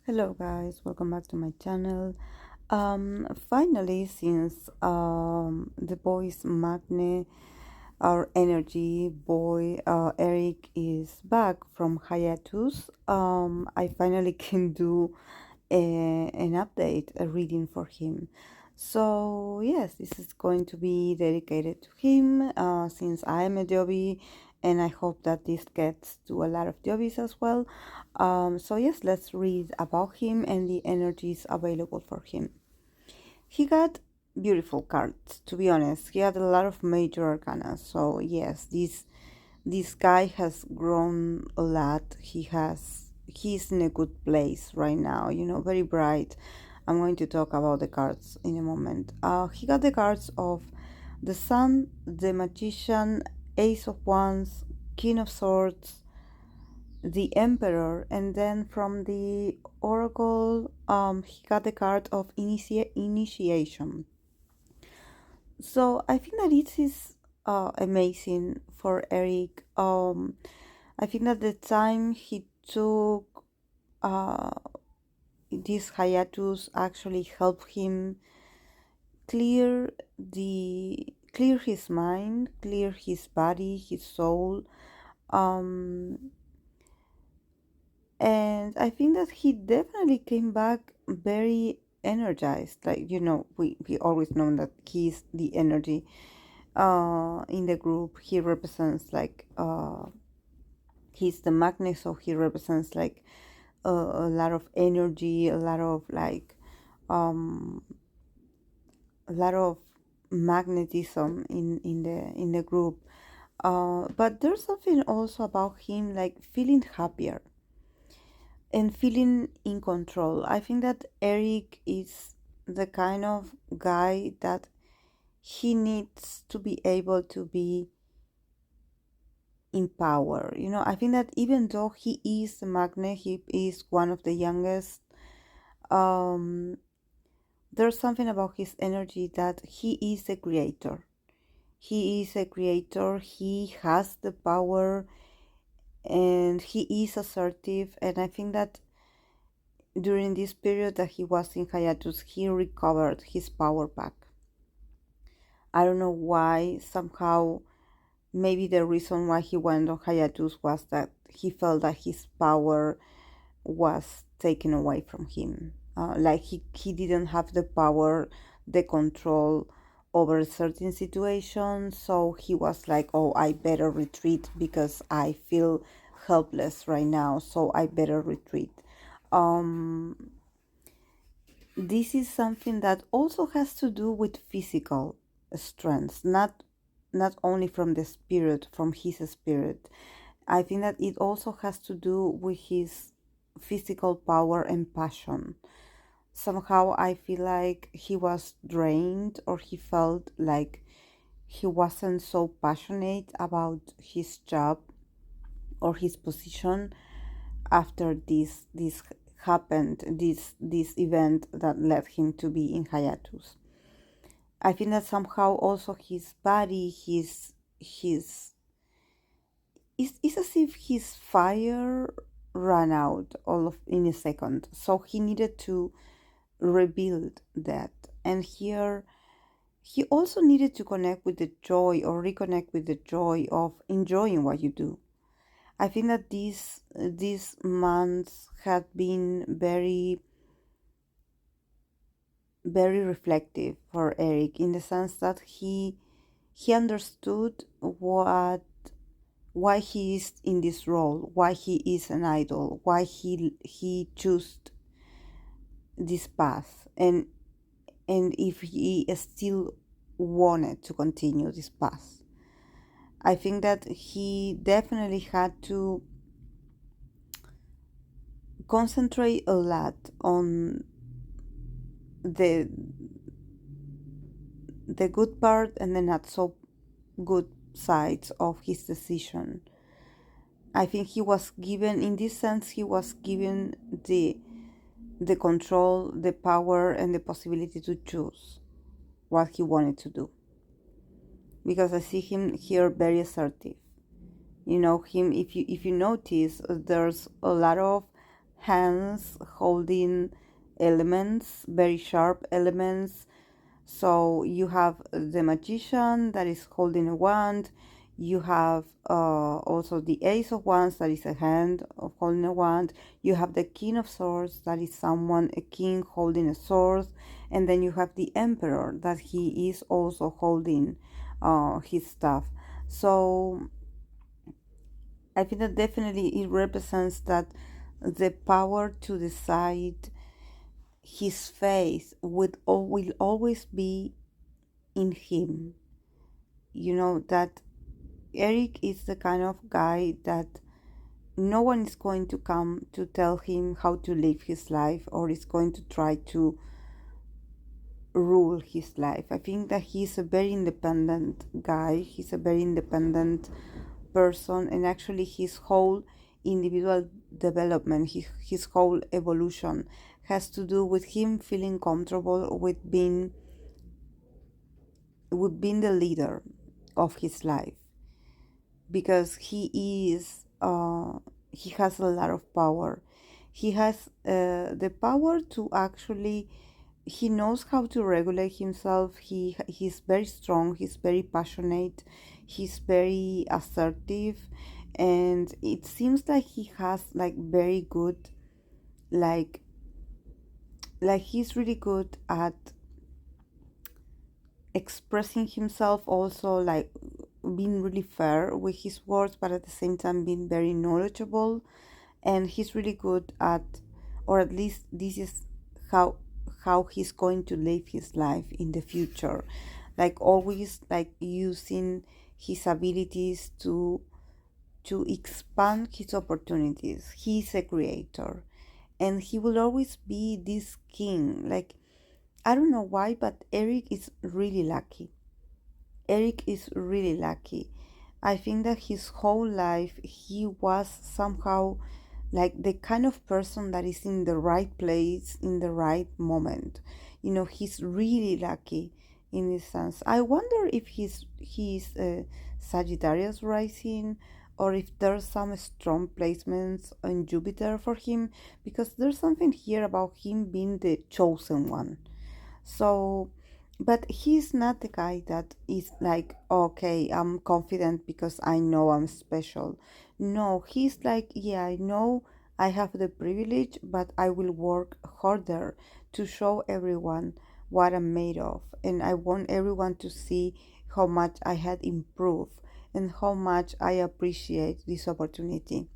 Hello guys, welcome back to my channel. Finally, since the boys Magne, our energy boy Eric is back from hiatus, I finally can do an update, a reading for him. So yes, this is going to be dedicated to him since I am a Joby, and I hope that this gets to a lot of Jobbies as well. So yes, let's read about him and the energies available for him. He got beautiful cards, to be honest. He had a lot of major arcana. So yes, this guy has grown a lot. He's in a good place right now, very bright. I'm going to talk about the cards in a moment. He got the cards of the Sun, the Magician, Ace of Wands, King of Swords, the Emperor, and then from the Oracle, he got the card of initiation. So I think that it is amazing for Eric. I think that the time he took uh, this hiatus actually helped him clear clear his mind, clear his body, his soul. Um, and I think that he definitely came back very energized. Like, we always know that he's the energy in the group. He represents like he's the magnet, so he represents like a lot of energy, a lot of like um a lot of magnetism in the group. But there's something also about him like feeling happier and feeling in control. I think that Eric is the kind of guy that he needs to be able to be in power. I think that even though he is the magnet, he is one of the youngest, um, there's something about his energy that he is a creator. He is a creator, he has the power, and he is assertive. And I think that during this period that he was in hiatus, he recovered his power back. I don't know why, somehow, maybe the reason why he went on hiatus was that he felt that his power was taken away from him. Like he didn't have the power, the control over a certain situation. So he was like, oh, I better retreat because I feel helpless right now. So I better retreat. Um, this is something that also has to do with physical strength, not only from the spirit, from his spirit. I think that it also has to do with his physical power and passion. Somehow I feel like he was drained, or he felt like he wasn't so passionate about his job or his position after this happened, this event that led him to be in hiatus. I think that somehow also his body, his it's as if his fire ran out all of in a second. So he needed to rebuild that. And here he also needed to connect with the joy, or reconnect with the joy of enjoying what you do. I think that these months had been very reflective for Eric, in the sense that he understood why he is in this role, why he is an idol, why he chose this path, and if he still wanted to continue this path. I think that he definitely had to concentrate a lot on the good part and the not so good sides of his decision. I think he was given, in this sense, he was given the control, the power, and the possibility to choose what he wanted to do. Because I see him here very assertive. Him, if you notice, there's a lot of hands holding elements, very sharp elements. So you have the magician that is holding a wand. You have also the ace of wands that is a hand of holding a wand. You have the king of swords that is someone, a king holding a sword. And then you have the emperor that he is also holding his stuff. So I think that definitely it represents that the power to decide his faith will always be in him. You know, that Eric is the kind of guy that no one is going to come to tell him how to live his life or is going to try to rule his life. I think that he's a very independent guy, he's a very independent person, and actually his whole individual development, his whole evolution has to do with him feeling comfortable with being the leader of his life, because he has a lot of power. He has the power to actually, he knows how to regulate himself. He's very strong, he's very passionate, he's very assertive, and it seems like he has like very good, like he's really good at expressing himself, also like being really fair with his words, but at the same time being very knowledgeable. And he's really good at, or at least this is how he's going to live his life in the future, like always like using his abilities to expand his opportunities. He's a creator, and he will always be this king. Like, I don't know why, but Eric is really lucky. Eric is really lucky. I think that his whole life he was somehow like the kind of person that is in the right place in the right moment. You know, he's really lucky in this sense. I wonder if he's a Sagittarius rising, or if there's some strong placements on Jupiter for him, because there's something here about him being the chosen one. So, but he's not the guy that is like, okay, I'm confident because I know I'm special. No, he's like, yeah, I know I have the privilege, but I will work harder to show everyone what I'm made of. And I want everyone to see how much I had improved and how much I appreciate this opportunity.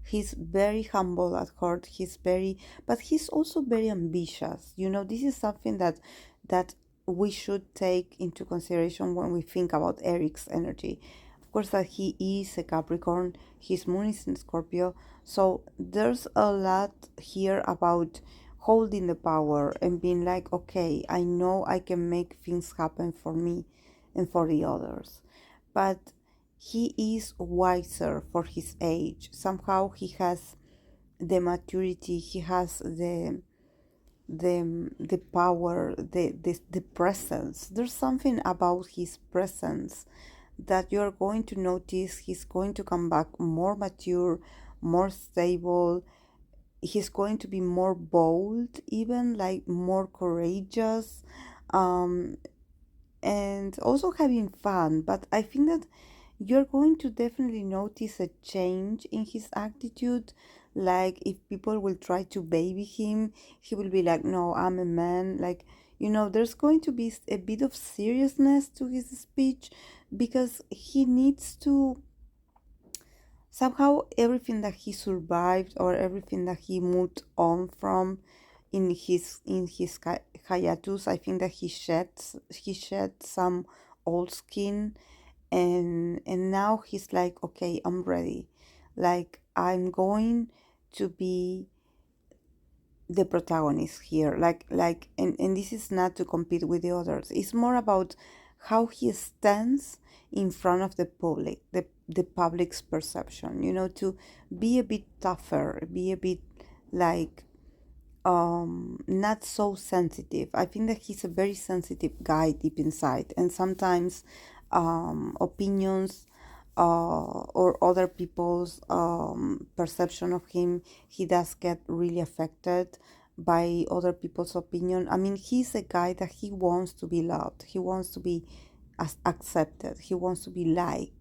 He's very humble at heart. He's very, but he's also very ambitious. You know, this is something that we should take into consideration when we think about Eric's energy. Of course, that he is a Capricorn. His moon is in Scorpio, so there's a lot here about holding the power and being like, okay, I know I can make things happen for me and for the others, but he is wiser for his age. Somehow he has the maturity, he has the power, the presence. There's something about his presence that you're going to notice. He's going to come back more mature, more stable. He's going to be more bold, even like more courageous. Um, and also having fun. But I think that you're going to definitely notice a change in his attitude. Like, if people will try to baby him, he will be like, no, I'm a man. Like, you know, there's going to be a bit of seriousness to his speech, because he needs to somehow, everything that he survived or everything that he moved on from in his hiatus, I think that he shed some old skin, and now he's like, okay, I'm ready. Like, I'm going to be the protagonist here. And this is not to compete with the others. It's more about how he stands in front of the public, the public's perception, you know, to be a bit tougher, be a bit like not so sensitive. I think that he's a very sensitive guy deep inside, and sometimes opinions or other people's perception of him, he does get really affected by other people's opinion. I mean, he's a guy that he wants to be loved, he wants to be accepted, he wants to be liked.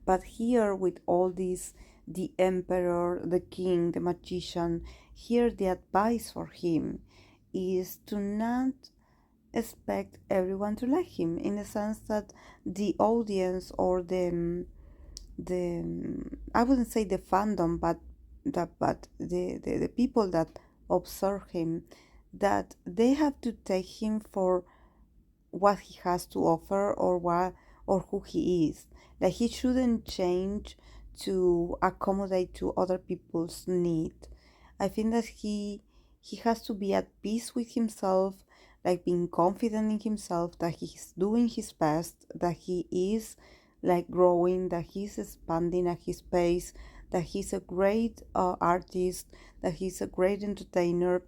But here, with all this, the emperor, the king, the magician, here the advice for him is to not expect everyone to like him, in the sense that the audience or the I wouldn't say the fandom, but the people that observe him, that they have to take him for what he has to offer, or what, or who he is. Like, he shouldn't change to accommodate to other people's need. I think that he has to be at peace with himself, like being confident in himself that he's doing his best, that he is like growing, that he's expanding at his pace, that he's a great artist, that he's a great entertainer.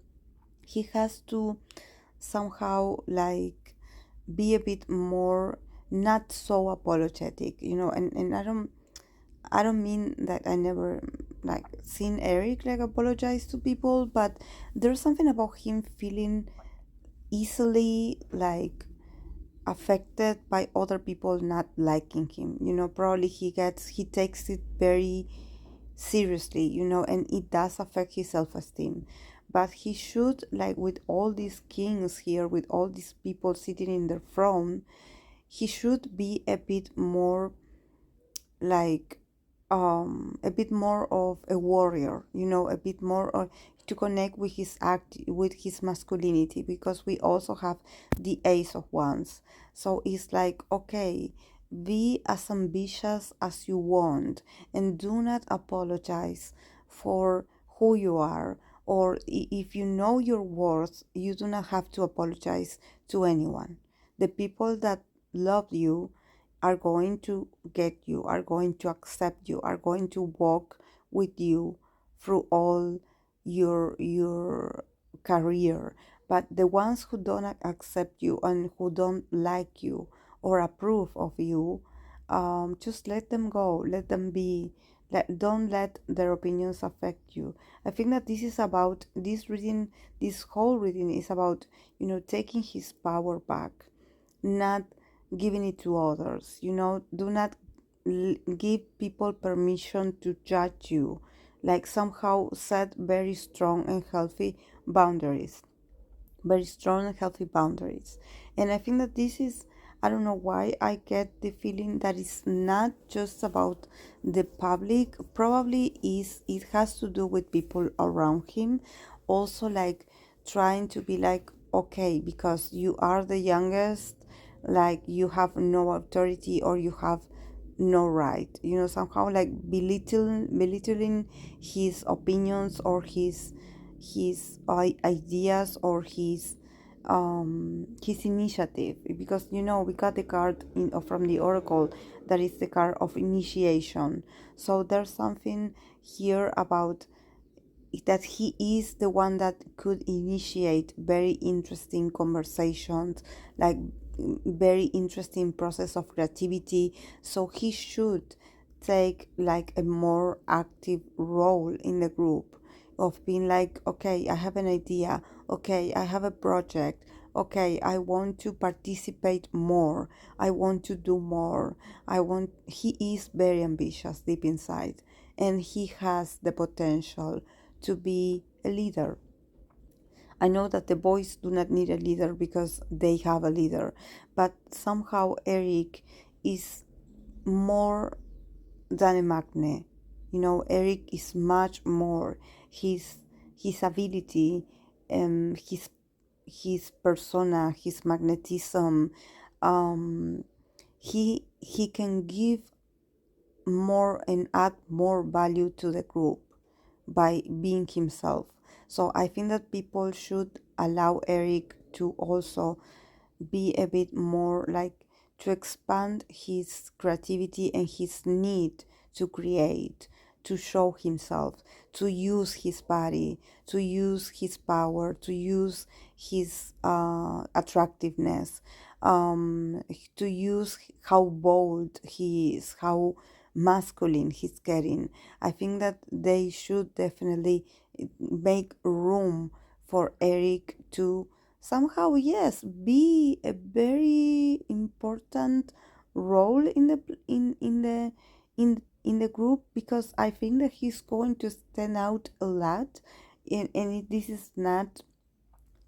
He has to somehow like be a bit more not so apologetic, and I don't mean that I never like seen Eric like apologize to people, but there's something about him feeling easily like affected by other people not liking him. Probably he takes it very seriously, and it does affect his self-esteem. But he should, like, with all these kings here, with all these people sitting in their throne, he should be a bit more like a bit more of a warrior, a bit more to connect with his act, with his masculinity, because we also have the Ace of Wands. So it's like, okay, be as ambitious as you want, and do not apologize for who you are, or if you know your worth, you do not have to apologize to anyone. The people that love you are going to get you, are going to accept you, are going to walk with you through all your career. But the ones who don't accept you and who don't like you or approve of you, just let them go, let them be. Don't let their opinions affect you. I think that this is about this reading. This whole reading is about, taking his power back, not giving it to others. Do not give people permission to judge you. Like, somehow set very strong and healthy boundaries, very strong and healthy boundaries. And I think that this is, I don't know why I get the feeling that it's not just about the public. Probably is, it has to do with people around him also, like trying to be like, okay, because you are the youngest, like you have no authority, or you have no right, somehow like belittling his opinions, or his ideas, or his initiative, because we got the card from the oracle, that is the card of initiation. So there's something here about that he is the one that could initiate very interesting conversations, like very interesting process of creativity. So he should take like a more active role in the group, of being like, okay, I have an idea, okay, I have a project, okay, I want to participate more, I want to do more. He is very ambitious deep inside, and he has the potential to be a leader. I know that the boys do not need a leader because they have a leader, but somehow Eric is more than a magnet. Eric is much more. His ability, his persona, his magnetism. He can give more and add more value to the group by being himself. So I think that people should allow Eric to also be a bit more like, to expand his creativity and his need to create, to show himself, to use his body, to use his power, to use his attractiveness, to use how bold he is, how masculine he's getting. I think that they should definitely make room for Eric to somehow, yes, be a very important role in the in the group, because I think that he's going to stand out a lot, this is not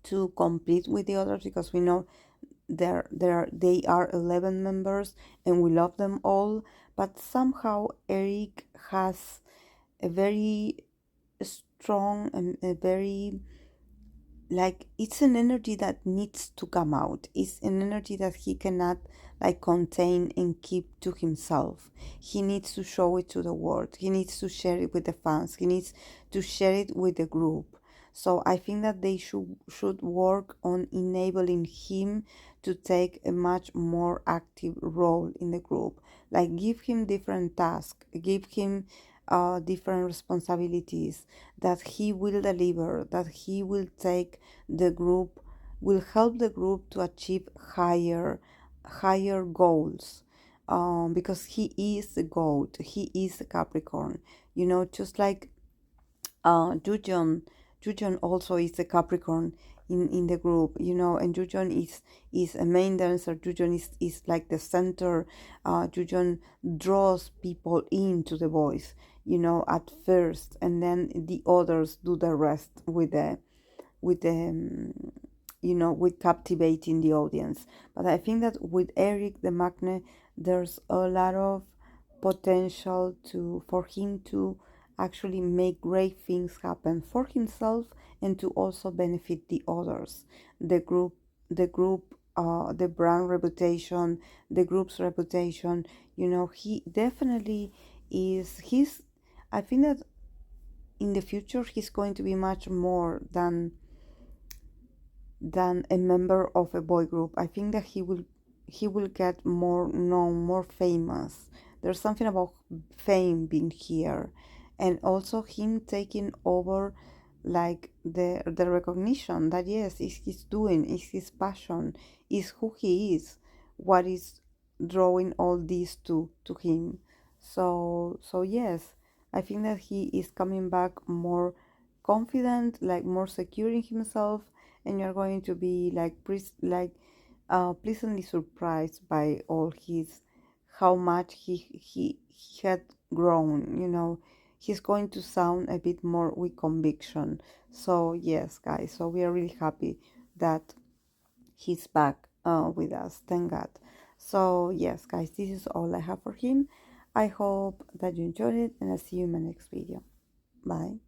to compete with the others, because we know they are 11 members and we love them all, but somehow Eric has a very strong and a very, like, it's an energy that needs to come out. It's an energy that he cannot like contain and keep to himself. He needs to show it to the world. He needs to share it with the fans. He needs to share it with the group. So I think that they should work on enabling him to take a much more active role in the group. Like, give him different tasks, give him different responsibilities that he will deliver, that he will take the group, will help the group to achieve higher goals. Because he is the goat, he is the Capricorn, just like Jujon. Jujon also is a Capricorn in the group, and Jujon is a main dancer. Jujon is like the center. Jujon draws people into the voice, at first, and then the others do the rest with captivating the audience. But I think that with Eric the Magne, there's a lot of potential for him to actually make great things happen for himself, and to also benefit the others, the brand reputation, the group's reputation. He definitely is. I think that in the future he's going to be much more than a member of a boy group. I think that he will get more known, more famous. There's something about fame being here, and also him taking over, like, the recognition that, yes, is his doing, is his passion, is who he is, what is drawing all this to him. So yes, I think that he is coming back more confident, like more secure in himself, and you're going to be like pleasantly surprised by all his how much he had grown. He's going to sound a bit more with conviction. So yes, guys, so we are really happy that he's back with us, thank God. So yes, guys, this is all I have for him. I hope that you enjoyed it, and I'll see you in my next video. Bye.